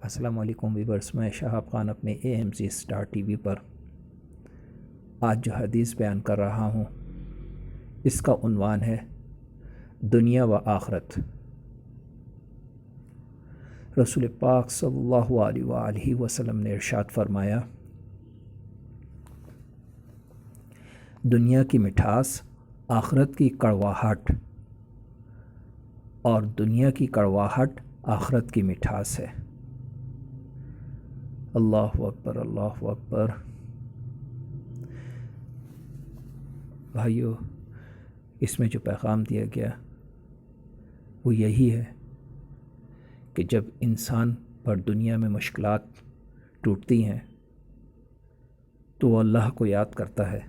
السلام علیکم ویورس، میں شہاب خان اپنے AMC اسٹار ٹی وی پر آج جو حدیث بیان کر رہا ہوں اس کا عنوان ہے دنیا و آخرت۔ رسول پاک صلی اللہ علیہ وآلہ وسلم نے ارشاد فرمایا، دنیا کی مٹھاس آخرت کی کڑواہٹ اور دنیا کی کڑواہٹ آخرت کی مٹھاس ہے۔ اللہ اکبر، اللہ اکبر۔ بھائیو، اس میں جو پیغام دیا گیا وہ یہی ہے کہ جب انسان پر دنیا میں مشکلات ٹوٹتی ہیں تو وہ اللہ کو یاد کرتا ہے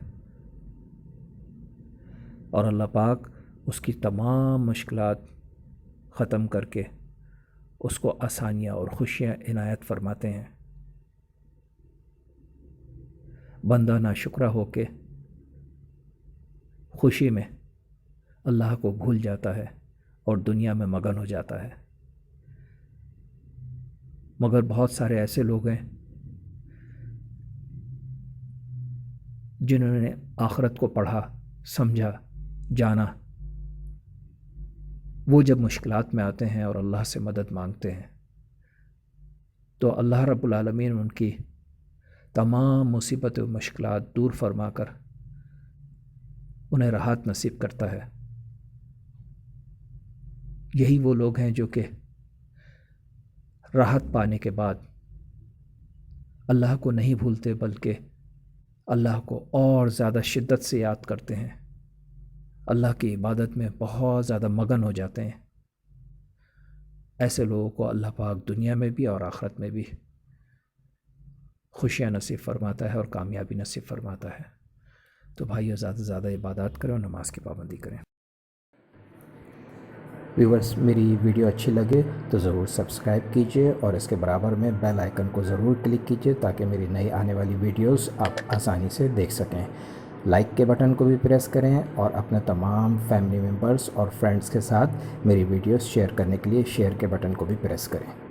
اور اللہ پاک اس کی تمام مشکلات ختم کر کے اس کو آسانیاں اور خوشیاں عنایت فرماتے ہیں۔ بندہ ناشکرہ ہو کے خوشی میں اللہ کو بھول جاتا ہے اور دنیا میں مگن ہو جاتا ہے، مگر بہت سارے ایسے لوگ ہیں جنہوں نے آخرت کو پڑھا، سمجھا، جانا۔ وہ جب مشکلات میں آتے ہیں اور اللہ سے مدد مانگتے ہیں تو اللہ رب العالمین ان کی تمام مصیبت و مشکلات دور فرما کر انہیں راحت نصیب کرتا ہے۔ یہی وہ لوگ ہیں جو کہ راحت پانے کے بعد اللہ کو نہیں بھولتے بلکہ اللہ کو اور زیادہ شدت سے یاد کرتے ہیں، اللہ کی عبادت میں بہت زیادہ مگن ہو جاتے ہیں۔ ایسے لوگوں کو اللہ پاک دنیا میں بھی اور آخرت میں بھی خوشیاں نصیب فرماتا ہے اور کامیابی نصیب فرماتا ہے۔ تو بھائیو، زیادہ سے زیادہ عبادات کریں اور نماز کی پابندی کریں۔ ویورس، میری ویڈیو اچھی لگے تو ضرور سبسکرائب کیجئے اور اس کے برابر میں بیل آئیکن کو ضرور کلک کیجئے تاکہ میری نئی آنے والی ویڈیوز آپ آسانی سے دیکھ سکیں۔ لائک کے بٹن کو بھی پریس کریں اور اپنے تمام فیملی ممبرز اور فرینڈز کے ساتھ میری ویڈیوز شیئر کرنے کے لیے شیئر کے بٹن کو بھی پریس کریں۔